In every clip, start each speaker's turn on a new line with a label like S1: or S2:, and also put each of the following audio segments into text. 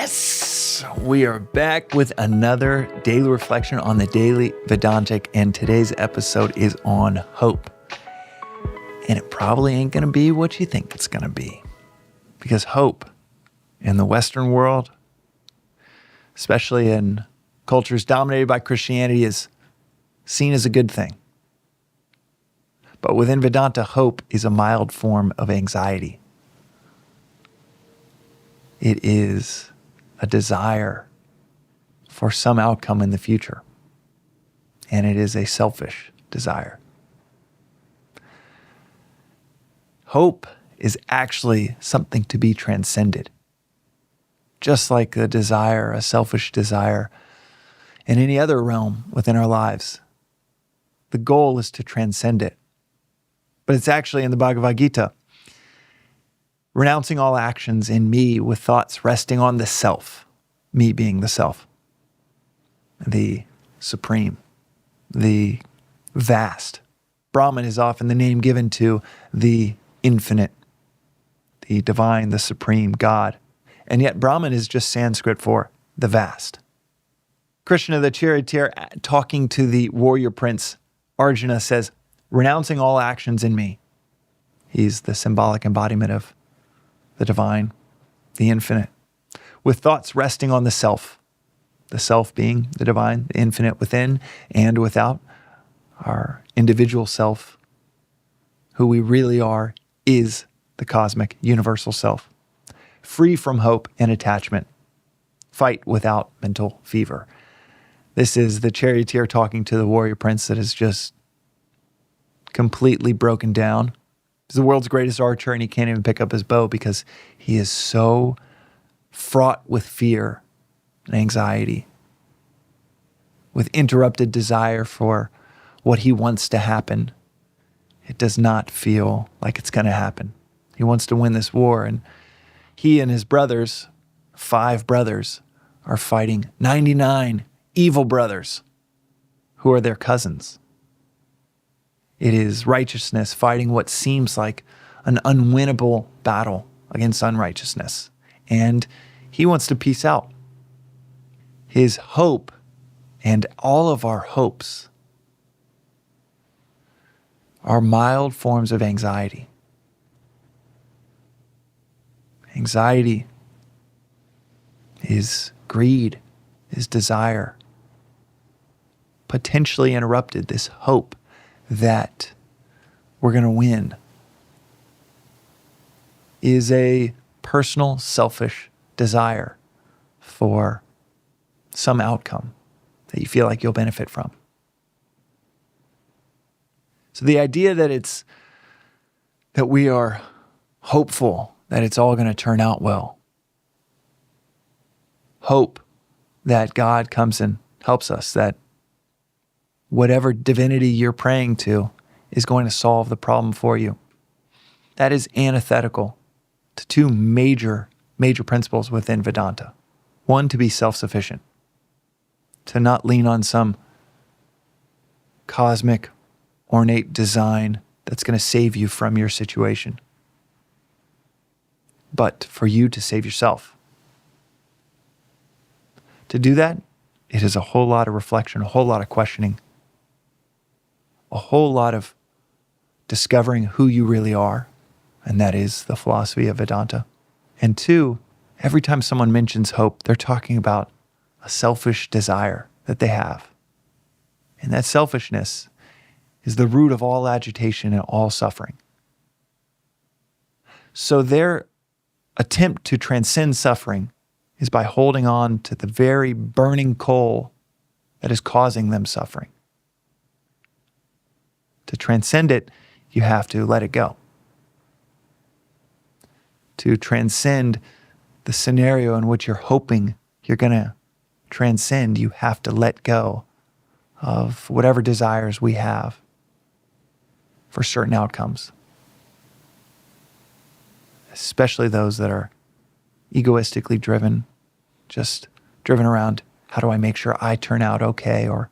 S1: Yes! We are back with another daily reflection on the Daily Vedantic, and today's episode is on hope. And it probably ain't going to be what you think it's going to be. Because hope in the Western world, especially in cultures dominated by Christianity, is seen as a good thing. But within Vedanta, hope is a mild form of anxiety. It is a desire for some outcome in the future. And it is a selfish desire. Hope is actually something to be transcended. Just like a desire, a selfish desire, in any other realm within our lives. The goal is to transcend it. But it's actually in the Bhagavad Gita. Renouncing all actions in me with thoughts resting on the self, me being the self, the supreme, the vast. Brahman is often the name given to the infinite, the divine, the supreme God. And yet Brahman is just Sanskrit for the vast. Krishna the charioteer, talking to the warrior prince, Arjuna, says, renouncing all actions in me. He's the symbolic embodiment of the divine, the infinite, with thoughts resting on the self being the divine, the infinite within and without. Our individual self, who we really are, is the cosmic universal self, free from hope and attachment, fight without mental fever. This is the charioteer talking to the warrior prince that is just completely broken down. He's the world's greatest archer and he can't even pick up his bow because he is so fraught with fear and anxiety, with interrupted desire for what he wants to happen. It does not feel like it's going to happen. He wants to win this war, and he and his brothers, 5 brothers, are fighting 99 evil brothers who are their cousins. It is righteousness fighting what seems like an unwinnable battle against unrighteousness. And he wants to peace out. His hope and all of our hopes are mild forms of anxiety. Anxiety is greed, is desire. Potentially interrupted, this hope that we're going to win is a personal, selfish desire for some outcome that you feel like you'll benefit from. So the idea that we are hopeful that it's all going to turn out well, hope that God comes and helps us, that whatever divinity you're praying to is going to solve the problem for you. That is antithetical to 2 major principles within Vedanta. One, to be self-sufficient, to not lean on some cosmic, ornate design that's going to save you from your situation, but for you to save yourself. To do that, it is a whole lot of reflection, a whole lot of questioning, a whole lot of discovering who you really are, and that is the philosophy of Vedanta. And 2, every time someone mentions hope, they're talking about a selfish desire that they have. And that selfishness is the root of all agitation and all suffering. So their attempt to transcend suffering is by holding on to the very burning coal that is causing them suffering. To transcend it, you have to let it go. To transcend the scenario in which you're hoping you're going to transcend, you have to let go of whatever desires we have for certain outcomes. Especially those that are egoistically driven, just driven around, how do I make sure I turn out okay? Or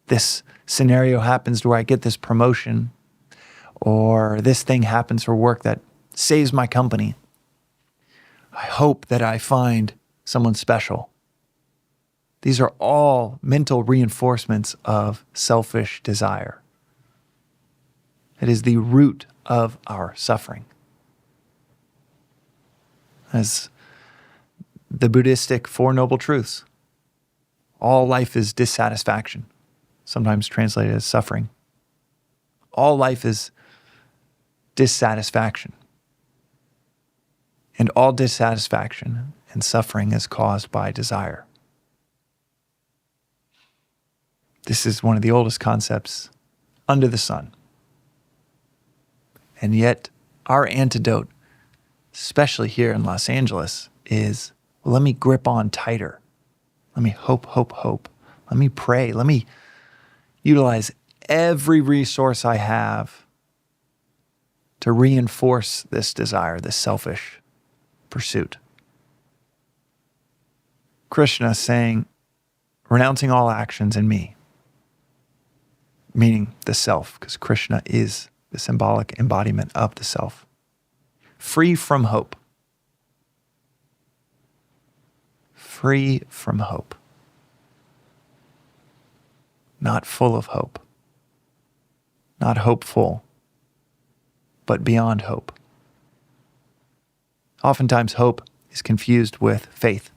S1: this scenario happens to where I get this promotion, or this thing happens for work that saves my company. I hope that I find someone special. These are all mental reinforcements of selfish desire. It is the root of our suffering. As the Buddhistic Four Noble Truths, all life is dissatisfaction, sometimes translated as suffering. All life is dissatisfaction. And all dissatisfaction and suffering is caused by desire. This is one of the oldest concepts under the sun. And yet, our antidote, especially here in Los Angeles, is, well, let me grip on tighter. Let me hope, hope, hope. Let me pray. Let me utilize every resource I have to reinforce this desire, this selfish pursuit. Krishna saying, renouncing all actions in me, meaning the self, because Krishna is the symbolic embodiment of the self. Free from hope. Free from hope. Not full of hope. Not hopeful, but beyond hope. Oftentimes, hope is confused with faith.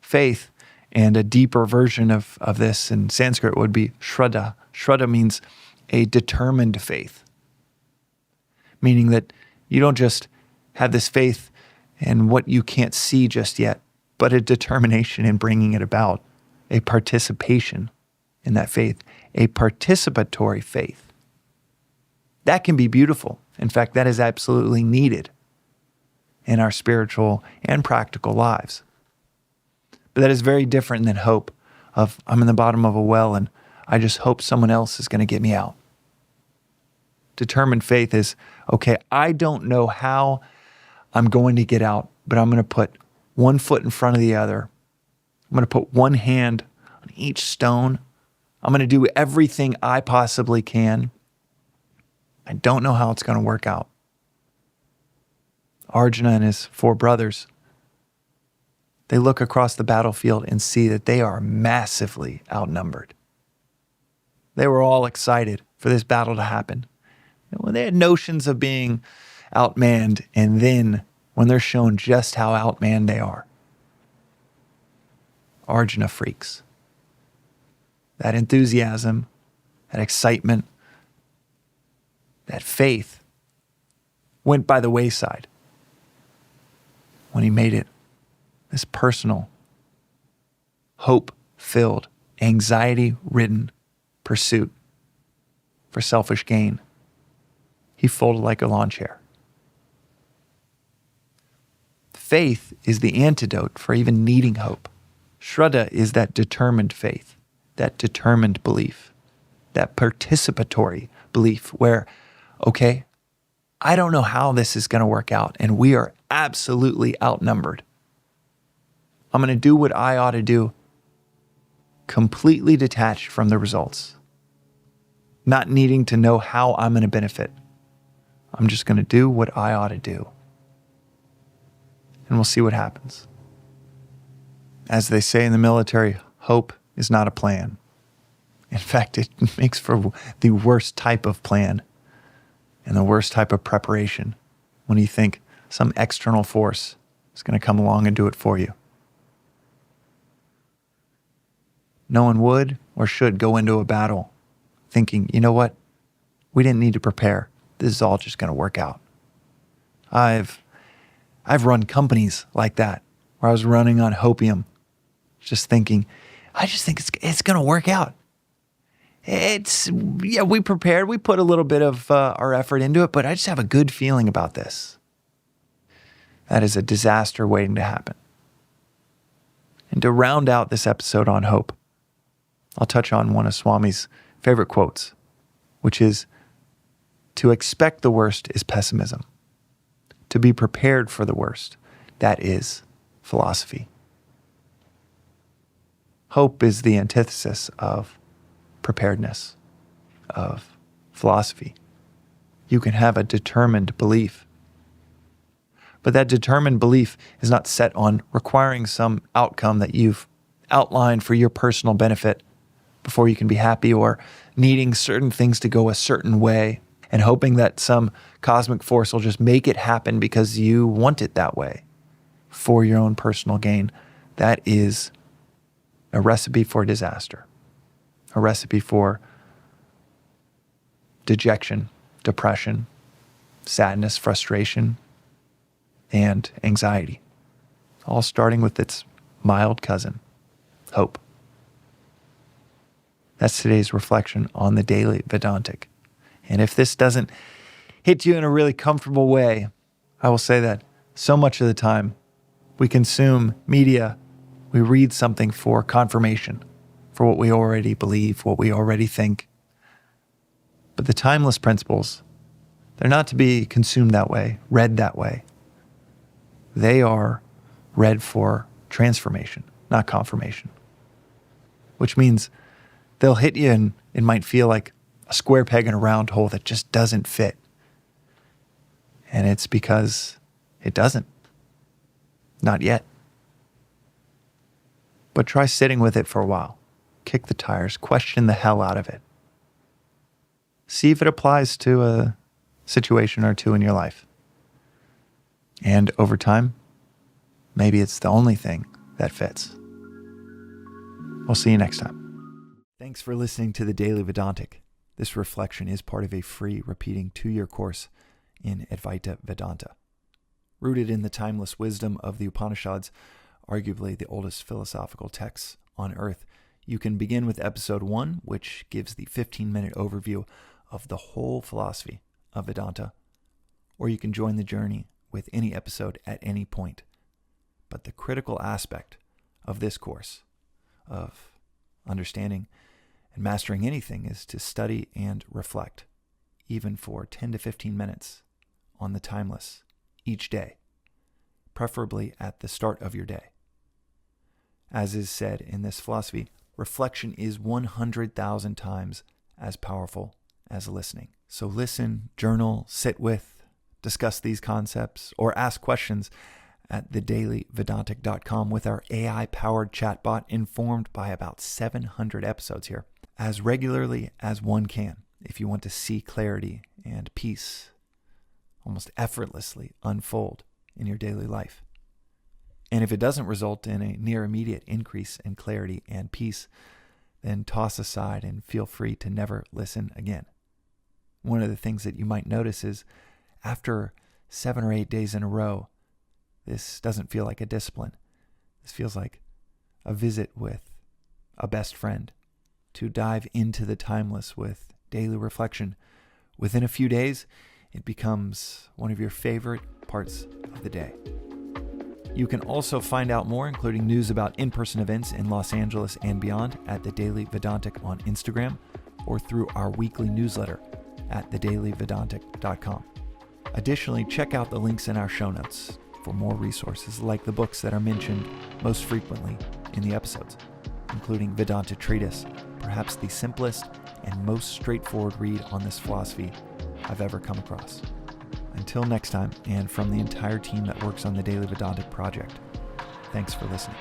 S1: Faith, and a deeper version of this in Sanskrit would be shradha. Shradha means a determined faith, meaning that you don't just have this faith in what you can't see just yet, but a determination in bringing it about, a participation in that faith, a participatory faith. That can be beautiful. In fact, that is absolutely needed in our spiritual and practical lives. But that is very different than hope of, I'm in the bottom of a well and I just hope someone else is going to get me out. Determined faith is, okay, I don't know how I'm going to get out, but I'm going to put one foot in front of the other. I'm going to put one hand on each stone. I'm going to do everything I possibly can. I don't know how it's going to work out. Arjuna and his four brothers, they look across the battlefield and see that they are massively outnumbered. They were all excited for this battle to happen. They had notions of being outmanned, and then when they're shown just how outmanned they are, Arjuna freaks. That enthusiasm, that excitement, that faith went by the wayside when he made it this personal, hope-filled, anxiety-ridden pursuit for selfish gain. He folded like a lawn chair. Faith is the antidote for even needing hope. Shradha is that determined faith, that determined belief, that participatory belief where, okay, I don't know how this is going to work out, and we are absolutely outnumbered. I'm going to do what I ought to do, completely detached from the results, not needing to know how I'm going to benefit. I'm just going to do what I ought to do. And we'll see what happens. As they say in the military, hope is not a plan. In fact, it makes for the worst type of plan and the worst type of preparation when you think some external force is going to come along and do it for you. No one would or should go into a battle thinking, you know what? We didn't need to prepare. This is all just going to work out. I've run companies like that where I was running on hopium, just thinking, I just think it's going to work out. We prepared. We put a little bit of our effort into it, but I just have a good feeling about this. That is a disaster waiting to happen. And to round out this episode on hope, I'll touch on one of Swami's favorite quotes, which is, to expect the worst is pessimism. To be prepared for the worst, that is philosophy. Hope is the antithesis of preparedness, of philosophy. You can have a determined belief. But that determined belief is not set on requiring some outcome that you've outlined for your personal benefit before you can be happy, or needing certain things to go a certain way and hoping that some cosmic force will just make it happen because you want it that way for your own personal gain. That is a recipe for disaster, a recipe for dejection, depression, sadness, frustration, and anxiety, all starting with its mild cousin, hope. That's today's reflection on the Daily Vedantic. And if this doesn't hit you in a really comfortable way, I will say that so much of the time we consume media, we read something for confirmation, for what we already believe, what we already think. But the timeless principles, they're not to be consumed that way, read that way. They are read for transformation, not confirmation. Which means they'll hit you and it might feel like a square peg in a round hole that just doesn't fit. And it's because it doesn't. Not yet. But try sitting with it for a while. Kick the tires, question the hell out of it. See if it applies to a situation or two in your life. And over time, maybe it's the only thing that fits. We'll see you next time. Thanks for listening to the Daily Vedantic. This reflection is part of a free repeating 2-year course in Advaita Vedanta. Rooted in the timeless wisdom of the Upanishads, arguably the oldest philosophical texts on earth, you can begin with episode 1, which gives the 15-minute overview of the whole philosophy of Vedanta, or you can join the journey with any episode at any point. But the critical aspect of this course, of understanding and mastering anything, is to study and reflect, even for 10 to 15 minutes on the timeless each day, preferably at the start of your day. As is said in this philosophy, reflection is 100,000 times as powerful as listening. So listen, journal, sit with, discuss these concepts, or ask questions at thedailyvedantic.com with our AI-powered chatbot, informed by about 700 episodes here, as regularly as one can, if you want to see clarity and peace almost effortlessly unfold in your daily life. And if it doesn't result in a near immediate increase in clarity and peace, then toss aside and feel free to never listen again. One of the things that you might notice is after 7 or 8 days in a row, this doesn't feel like a discipline. This feels like a visit with a best friend to dive into the timeless with daily reflection. Within a few days, it becomes one of your favorite parts of the day. You can also find out more, including news about in-person events in Los Angeles and beyond, at The Daily Vedantic on Instagram, or through our weekly newsletter at thedailyvedantic.com. Additionally, check out the links in our show notes for more resources like the books that are mentioned most frequently in the episodes, including Vedanta Treatise, perhaps the simplest and most straightforward read on this philosophy I've ever come across. Until next time, and from the entire team that works on the Daily Vedantic project, thanks for listening.